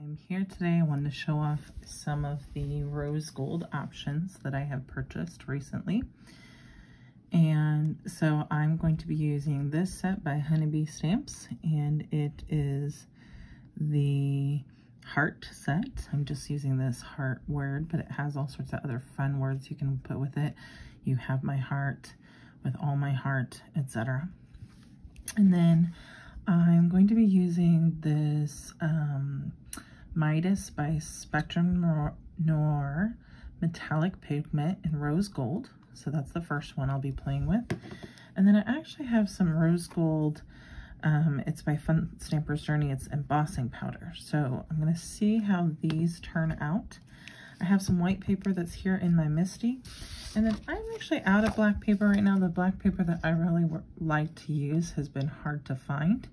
I'm here today. I wanted to show off some of the rose gold options that I have purchased recently. And so I'm going to be using this set by Honeybee Stamps, and it is the heart set. I'm just using this heart word, but it has all sorts of other fun words you can put with it. You have my heart, with all my heart, etc. And then I'm going to be using this Midas by Spectrum Noir metallic pigment in rose gold. So that's the first one I'll be playing with. And then I actually have some rose gold. It's by Fun Stamper's Journey. It's embossing powder. So I'm going to see how these turn out. I have some white paper that's here in my Misty. And then I'm actually out of black paper right now. The black paper that I really like to use has been hard to find.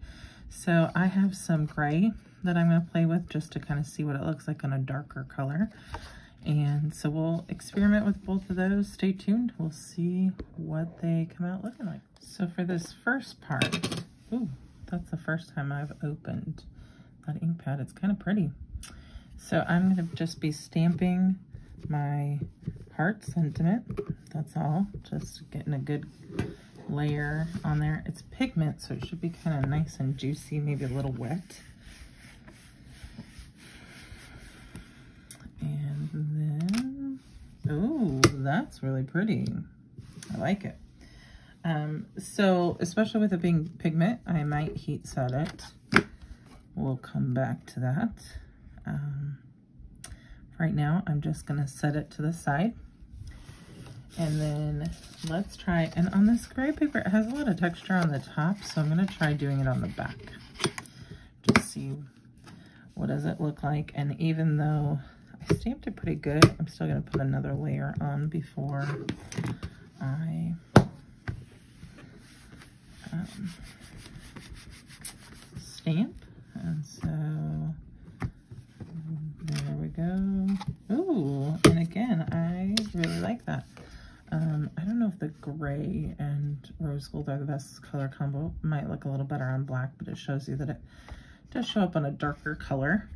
So I have some gray that I'm going to play with just to kind of see what it looks like on a darker color. And so we'll experiment with both of those. Stay tuned. We'll see what they come out looking like. So for this first part, ooh, that's the first time I've opened that ink pad. It's kind of pretty. So I'm going to just be stamping my heart sentiment. That's all. Just getting a good layer on there. It's pigment, so it should be kind of nice and juicy, maybe a little wet. And then, oh, that's really pretty. I like it. So especially with it being pigment, I might heat set it. We'll come back to that. Right now, I'm just gonna set it to the side. And then let's try, and on this gray paper, it has a lot of texture on the top, so I'm gonna try doing it on the back. Just see what does it look like. And even though I stamped it pretty good, I'm still gonna put another layer on before I stamp. And so there we go. Ooh, and again, I really like that. I don't know if the gray and rose gold are the best color combo. Might look a little better on black, but it shows you that it does show up on a darker color.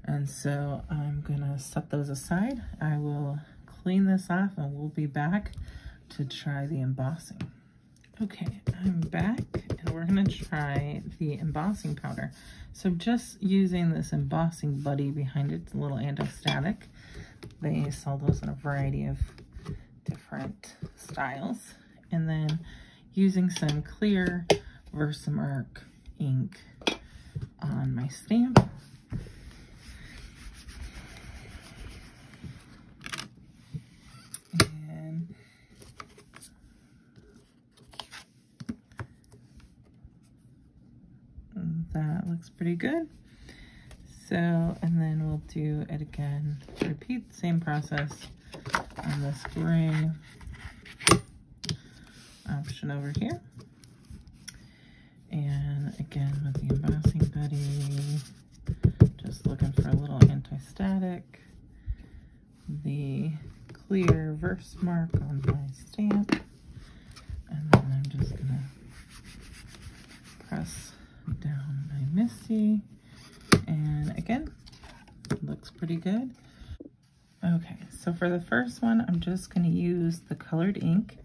And so I'm gonna set those aside. I will clean this off and we'll be back to try the embossing. Okay, I'm back and we're gonna try the embossing powder. So just using this embossing buddy behind it, it's a little anti-static. They sell those in a variety of different styles. And then using some clear Versamark ink on my stamp. And that looks pretty good. So, and then we'll do it again. Repeat the same process on this gray option over here. And again with the embossing buddy, just looking for a little anti-static. The clear Versamark on my stamp. And then I'm just gonna press down my Misty. And again, looks pretty good. Okay, so for the first one, I'm just gonna use the colored ink,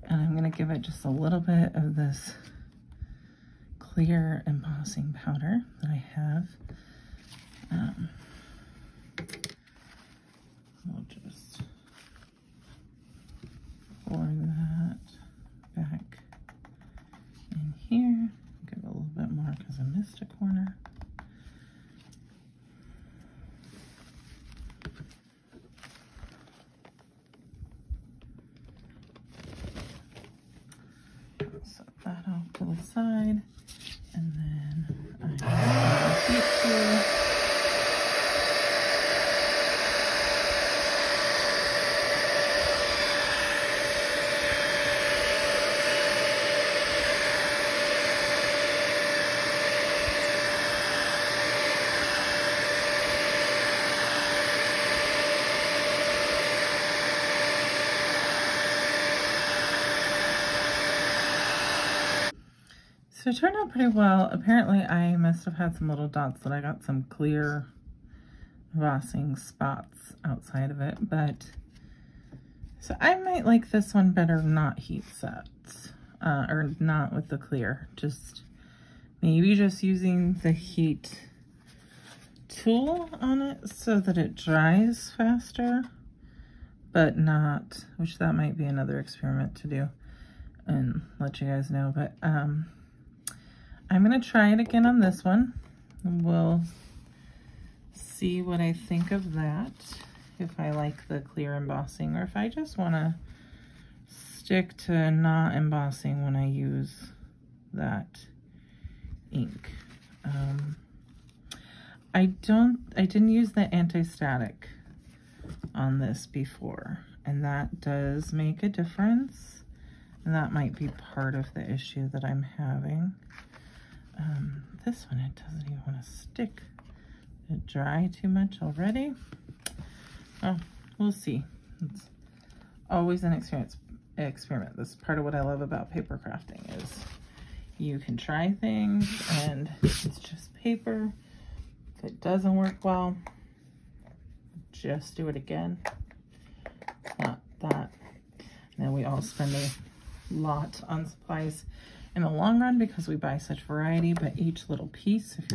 and I'm gonna give it just a little bit of this clear embossing powder that I have. We'll just pour that back in here. Give it a little bit more because I missed a corner. Set that off to the side, and then I have some heat here. So it turned out pretty well. Apparently I must have had some little dots that I got some clear embossing spots outside of it, but so I might like this one better not heat set, or not with the clear, just maybe just using the heat tool on it so that it dries faster, but not, which that might be another experiment to do and let you guys know, but I'm gonna try it again on this one. We'll see what I think of that, if I like the clear embossing, or if I just want to stick to not embossing when I use that ink. I didn't use the anti-static on this before, and that does make a difference, and that might be part of the issue that I'm having. This one, it doesn't even want to stick. It dry too much already? Oh, we'll see. It's always an experiment. This is part of what I love about paper crafting, is you can try things and it's just paper. If it doesn't work well, just do it again. It's not that. And then we all spend a lot on supplies in the long run because we buy such variety, but each little piece, if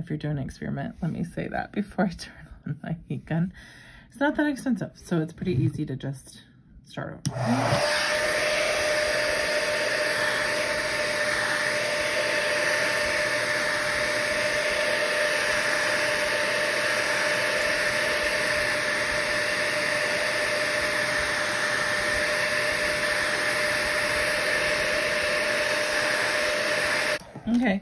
you're doing an experiment, let me say that before I turn on my heat gun, it's not that expensive, so it's pretty easy to just start over. Okay,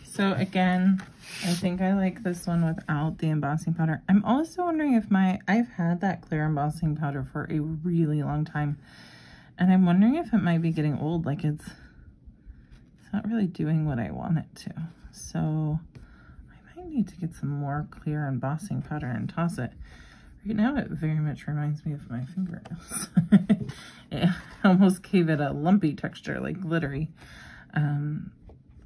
so again, I think I like this one without the embossing powder. I'm also wondering if I've had that clear embossing powder for a really long time, and I'm wondering if it might be getting old, like it's not really doing what I want it to. So I might need to get some more clear embossing powder and toss it. Right now it very much reminds me of my fingernails. It almost gave it a lumpy texture, like glittery.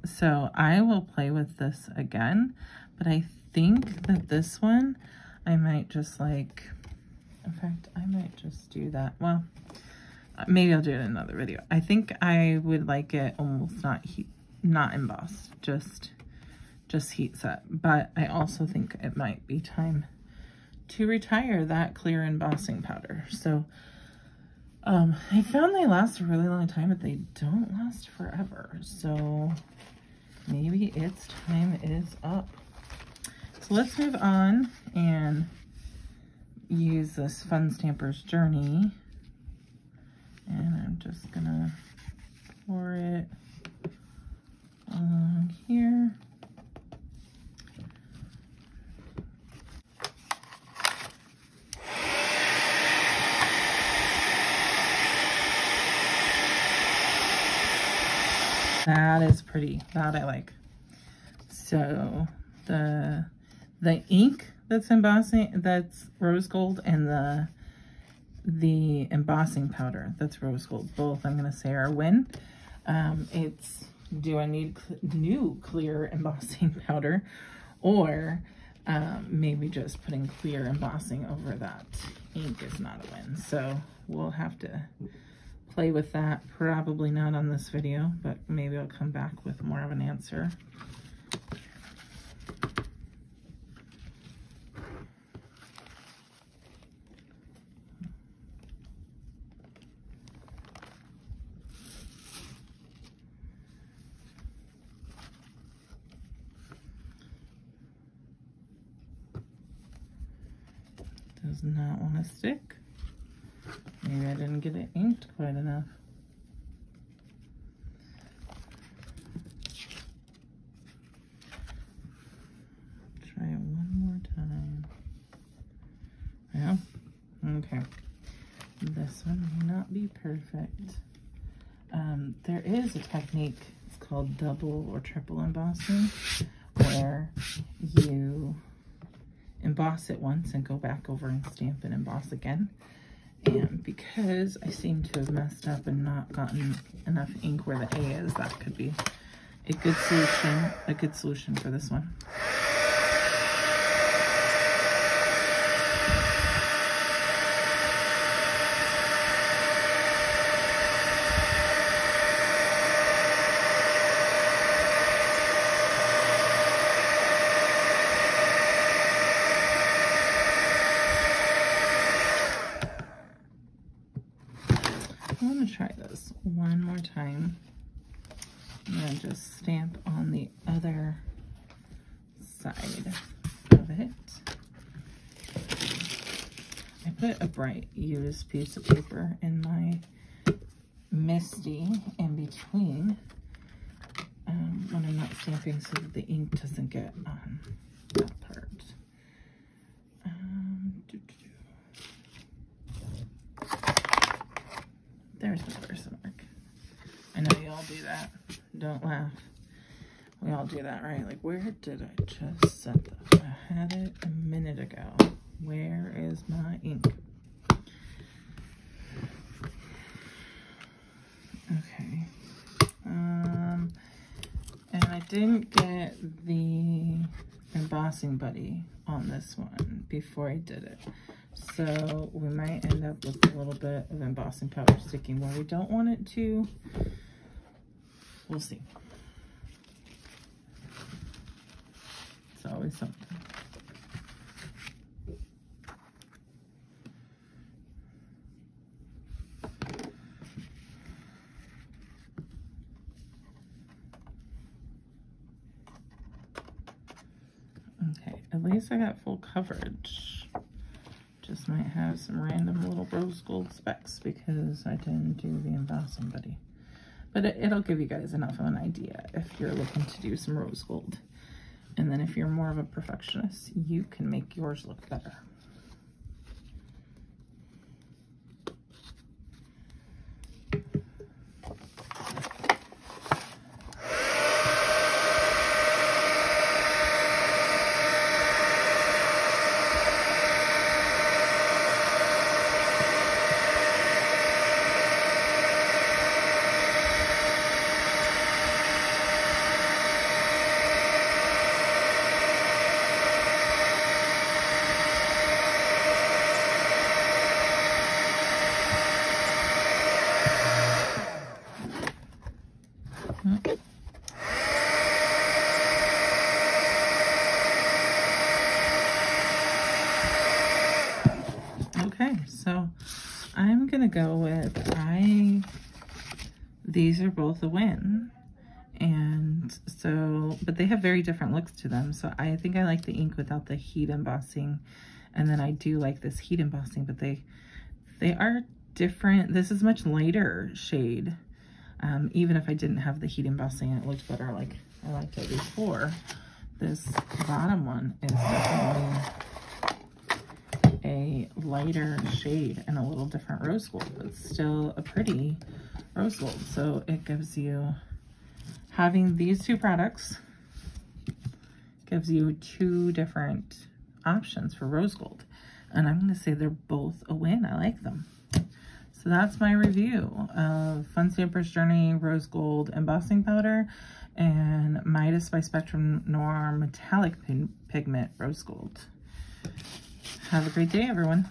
So I will play with this again, but I think that this one, I might just like, in fact, I might just do that. Well, maybe I'll do it in another video. I think I would like it almost not embossed, just heat set. But I also think it might be time to retire that clear embossing powder. So I found they last a really long time, but they don't last forever. So maybe its time is up. So let's move on and use this Fun Stamper's Journey. And I'm just gonna pour it along here. That is pretty, that I like. So the ink that's embossing, that's rose gold, and the embossing powder that's rose gold, both I'm gonna say are a win. It's, do I need new clear embossing powder, or maybe just putting clear embossing over that ink is not a win. So we'll have to play with that. Probably not on this video, but maybe I'll come back with more of an answer. Does not want to stick. Maybe I didn't get it inked quite enough. Try it one more time. Yeah, okay. This one may not be perfect. There is a technique, it's called double or triple embossing, where you emboss it once and go back over and stamp and emboss again. And because I seem to have messed up and not gotten enough ink where the A is, that could be a good solution for this one. I'm going to try this one more time. I'm going to just stamp on the other side of it. I put a bright used piece of paper in my Misty in between when I'm not stamping so that the ink doesn't get on that part. There's my first mark. I know you all do that. Don't laugh. We all do that, right? Like, where did I just set that? I had it a minute ago. Where is my ink? Okay. And I didn't get the embossing buddy on this one before I did it. So we might end up with a little bit of embossing powder sticking where we don't want it to. We'll see. It's always something. Okay, at least I got full coverage. Just might have some random little rose gold specks because I didn't do the embossing buddy. But it'll give you guys enough of an idea if you're looking to do some rose gold. And then if you're more of a perfectionist, you can make yours look better. Okay, so I'm gonna go with these are both a win. And so, but they have very different looks to them. So I think I like the ink without the heat embossing. And then I do like this heat embossing, but they are different. This is much lighter shade. Even if I didn't have the heat embossing, it looked better like I liked it before. This bottom one is definitely a lighter shade and a little different rose gold, but still a pretty rose gold. So it gives you, having these two products gives you two different options for rose gold. And I'm going to say they're both a win. I like them. So that's my review of Fun Stamper's Journey Rose Gold Embossing Powder and Midas by Spectrum Noir Metallic Pigment Rose Gold. Have a great day, everyone.